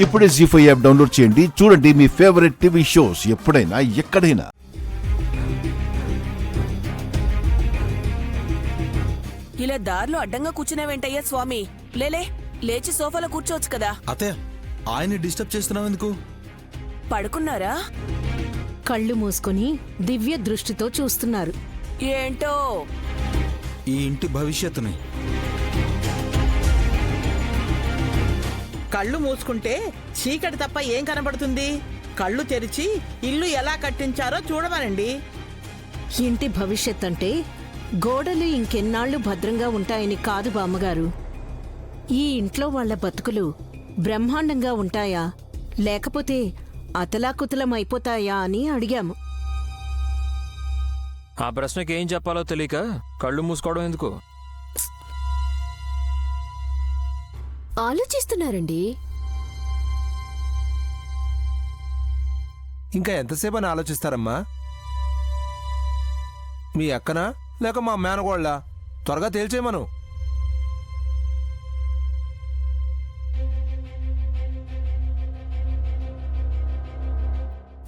ఇప్పుడే జీ5 app download చేయండి. చూడండి మీ ఫేవరెట్ టీవీ షోస్ ఎప్పుడైనా ఎక్కడైనా. ఇలా దారిలో అడ్డంగా కూర్చున్నావేంటయ్యా స్వామి? లేలే, లేచి సోఫాలో కూర్చోవచ్చు కదా. అతే ఆయన్ని డిస్టర్బ్ చేస్తున్నావు ఎందుకు? పడుకున్నారా? కళ్ళు మూసుకొని దివ్య దృష్టితో చూస్తున్నారు. ఏంటో ఈ ఇంటి భవిష్యత్తుని. కళ్ళు మూసుకుంటే చీకటి తప్ప ఏం కనబడుతుంది? కళ్ళు తెరిచి ఇల్లు ఎలా కట్టించారో చూడమనండి. ఇంటి భవిష్యత్ అంటే గోడలు ఇంకెన్నాళ్లు భద్రంగా ఉంటాయని కాదు బామ్మగారు. ఈ ఇంట్లో వాళ్ల బతుకులు బ్రహ్మాండంగా ఉంటాయా లేకపోతే అతలాకుతలమైపోతాయా అని అడిగాము. ఆ ప్రశ్నకి ఏం చెప్పాలో తెలియక కళ్ళు మూసుకోవడం ఎందుకు? ఆలోచిస్తున్నారండి. ఇంకా ఎంతసేపు అని ఆలోచిస్తారమ్మా? మీ అక్కనా లేక మా మేనగోళ్ళ? త్వరగా తేల్చేయమను.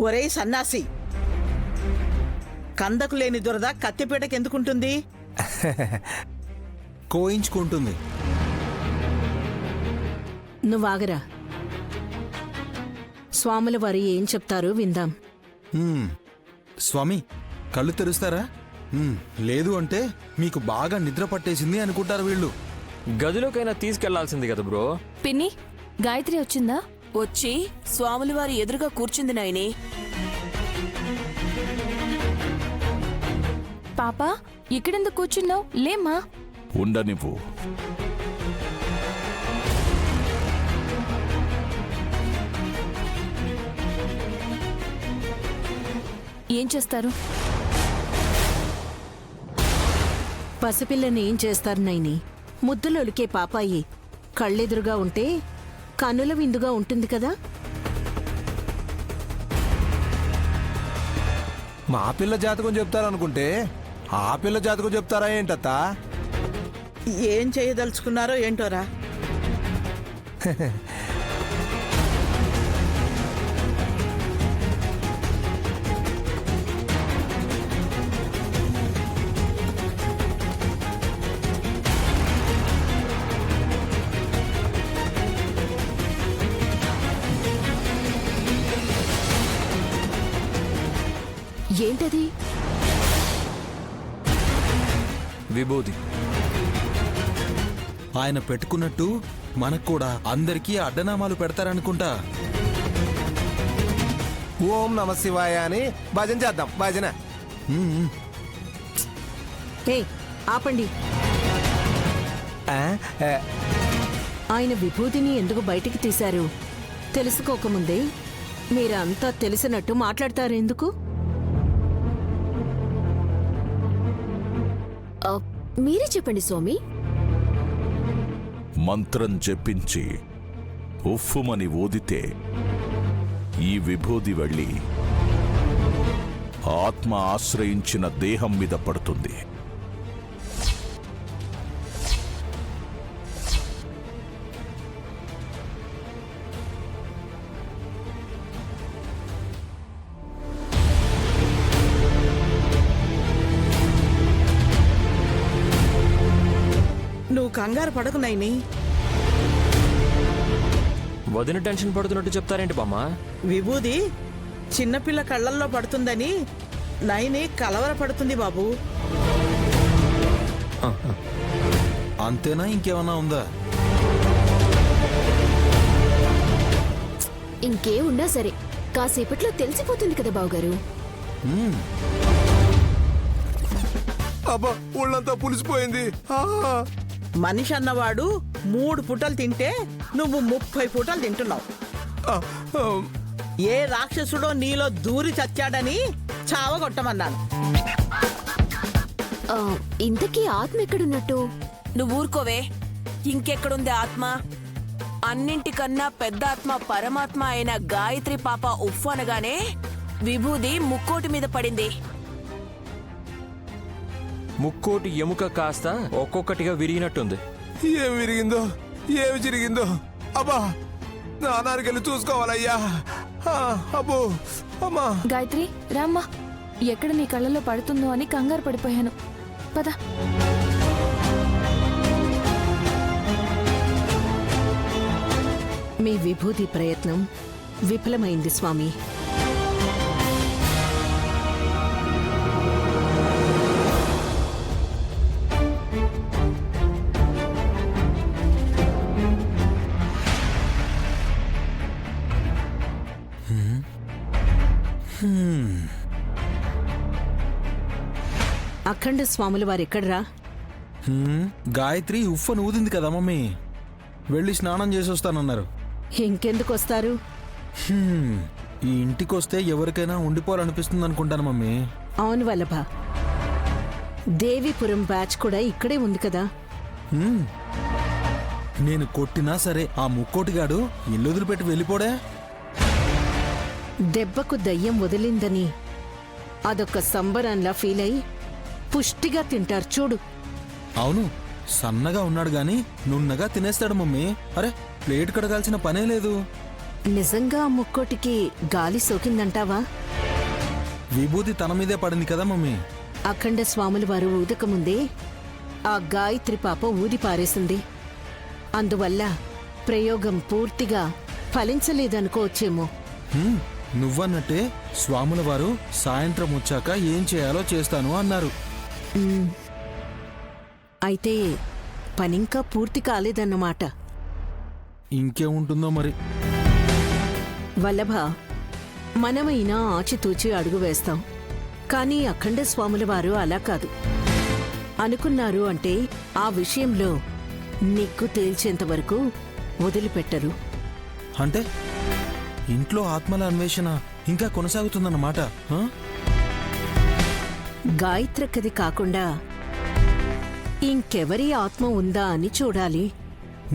ఒరేయ్ సన్నాసి, కందకు లేని దురద కత్తిపీటకెందుకుంటుంది? కోయించుకుంటుంది. నువ్వాగరా. స్వాముల వారు ఏం చెప్తారో విందాం. స్వామి, కళ్ళు తెరుస్తారా? లేదు అంటే మీకు బాగా నిద్ర పట్టేసింది అనుకుంటారు వీళ్ళు. గదిలోకైనా తీసుకెళ్లాల్సింది కదా బ్రో. పిన్ని, గాయత్రి వచ్చిందా? వచ్చి స్వాముల వారి ఎదురుగా కూర్చుంది నాయని. పాపా, ఇక్కడెందుకు కూర్చున్నావు? లేమ్మా. ఉండనివ్వు. ఏం చేస్తారు? పసిపిల్లని ఏం చేస్తారు నైని? ముద్దులొలికే పాపాయి కళ్ళెదురుగా ఉంటే కన్నుల విందుగా ఉంటుంది కదా. మా పిల్ల జాతకం చెప్తారనుకుంటే ఆ పిల్ల జాతకం చెప్తారా ఏంటత్తా? ఏం చేయదలుచుకున్నారో ఏంటోరా. ఏంటది? విభూది. ఆయన పెట్టుకున్నట్టు మనకు కూడా అందరికీ అడ్డనామాలు పెడతారనుకుంటా. ఓం నమ శివాయ అని భజన చేద్దాం. భజన. ఏ ఆపండి. ఆయన విభూతిని ఎందుకు బయటికి తీశారు తెలుసుకోకముందే మీరంతా తెలిసినట్టు మాట్లాడతారెందుకు? మీరే చెప్పండి స్వామి. మంత్రం చెప్పించి ఉఫ్ఫుమని ఊదితే ఈ విభూది వెళ్ళి ఆత్మ ఆశ్రయించిన దేహం మీద పడుతుంది. నువ్వు కంగారు పడకు నైని. వదిన టెన్షన్ పడుతున్నట్టు చెప్తారేంటి బామ్మ? విభూది చిన్నపిల్ల కళ్ళల్లో పడుతుందని నైని కలవరపడుతుంది బాబు. అంతేనా? ఇంకేమన్నా ఉందా? ఇంకే ఉన్నా సరే కాసేపట్లో తెలిసిపోతుంది కదా బావగారు. అబ్బా, ఊళ్ళంతా పులిసిపోయింది. మనిషి అన్నవాడు 3 పూటలు తింటే నువ్వు 30 పూటలు తింటున్నావు. ఏ రాక్షసుడో నీలో దూరి చచ్చాడని చావగొట్టమన్నాను. ఇంతకీ ఆత్మ ఎక్కడున్నట్టు? నువ్వు ఊరుకోవే. ఇంకెక్కడుంది ఆత్మ? అన్నింటికన్నా పెద్ద ఆత్మ పరమాత్మ అయిన గాయత్రి పాప ఉఫ్ అనగానే విభూది ముక్కోటి మీద పడింది. ముక్కోటి ఎముక కాస్త ఒక్కొక్కటిగా విరిగినట్టుంది. ఏం విరిగిందో, ఏమి జరిగిందో? అబ్బా, స్నానానికి వెళ్ళి చూసుకోవాలయ్యా. అబ్బో అమ్మా. గాయత్రి రామ్మా, ఎక్కడ నీ కళ్ళలో పడుతుందో అని కంగారు పడిపోయాను. పద. మీ విభూతి ప్రయత్నం విఫలమైంది స్వామి. అఖండ స్వాముల వారెక్కడ్రా? గాయత్రి ఉఫ్ అని ఊదింది కదా మమ్మీ, వెళ్ళి స్నానం చేసి వస్తానన్నారు. ఇంకెందుకు వస్తారు? ఈ ఇంటికొస్తే ఎవరికైనా ఉండిపోవాలనిపిస్తుంది అనుకుంటాను మమ్మీ. అవును వల్లభ, దేవీపురం బ్యాచ్ కూడా ఇక్కడే ఉంది కదా. నేను కొట్టినా సరే ఆ ముక్కోటిగాడు ఇల్లు వదిలిపెట్టి వెళ్ళిపోడే. దెబ్బకు దయ్యం వదిలిందని అదొక సంబరంలా ఫీల్ అయి పుష్టిగా తింటారు చూడు. అవును, సన్నగా ఉన్నాడు గాని నున్నగా తినేస్తాడు మమ్మీ. అరే, ప్లేట్ కడగాల్సిన పనే లేదు. నిజంగా ఆ ముక్కోటికి గాలి సోకిందంటావా? విభూతి తన మీదే పడింది కదా మమ్మీ. అఖండ స్వాముల వారు ఊదకముందే ఆ గాయత్రి పాప ఊది పారేసింది. అందువల్ల ప్రయోగం పూర్తిగా ఫలించలేదనుకోవచ్చేమో. నువ్వన్నట్టే స్వాముల వారు సాయంత్రం వచ్చాక ఏం చేయాలో చేస్తాను అన్నారు. అయితే పనింకా పూర్తి కాలేదన్నమాట. ఇంకేముంటుందో మరి. వల్లభ, మనమైనా ఆచితూచి అడుగు వేస్తాం, కానీ అఖండ స్వాముల వారు అలా కాదు. అనుకున్నారు అంటే ఆ విషయంలో నిక్కు తేల్చేంత వరకు వదిలిపెట్టరు. అంటే ఇంట్లో ఆత్మల అన్వేషణ ఇంకా కొనసాగుతుందన్నమాట. గాయత్రక్కది కాకుండా ఇంకెవరి ఆత్మ ఉందా అని చూడాలి.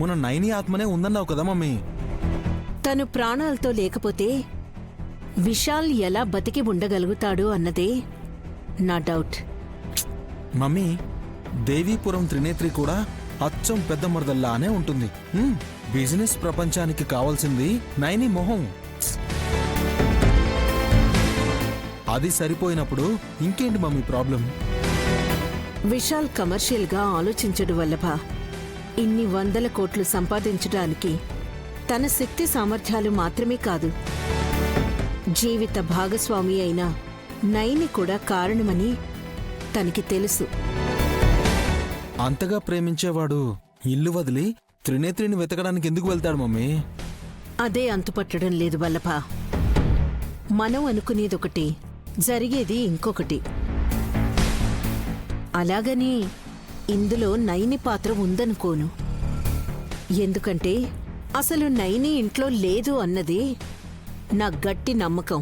మన నైని ఆత్మనే ఉందన్నావు కదా మమ్మీ. తను ప్రాణాలతో లేకపోతే విశాల్ ఎలా బతికి ఉండగలుగుతాడు అన్నదే నా డౌట్. మమ్మీ, దేవీపురం త్రినేత్రి కూడా అచ్చం పెద్ద మరదల్లానే ఉంటుంది. బిజినెస్ ప్రపంచానికి కావాల్సింది నైని మొహం. అది సరిపోయినప్పుడు ఇంకేంటి మమ్మీ ప్రాబ్లం? విశాల్ కమర్షియల్ గా ఆలోచించడు వల్లభ. ఇన్ని 100 కోట్లు సంపాదించడానికి తన శక్తి సామర్థ్యాలు మాత్రమే కాదు, జీవిత భాగస్వామి అయిన నైని కూడా కారణమని తనకి తెలుసు. అంతగా ప్రేమించేవాడు ఇల్లు వదిలి త్రినేత్రిని వెతకడానికి ఎందుకు వెళ్తాడు మమ్మీ? అదే అంతుపట్టడం లేదు వల్లభ. మనం అనుకునేదొకటి, జరిగేది ఇంకొకటి. అలాగని ఇందులో నైని పాత్ర ఉందనుకోను. ఎందుకంటే అసలు నైని ఇంట్లో లేదు అన్నది నా గట్టి నమ్మకం.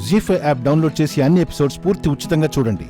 జీ5 యాప్ డౌన్లోడ్ చేసి అన్ని ఎపిసోడ్స్ పూర్తి ఉచితంగా చూడండి.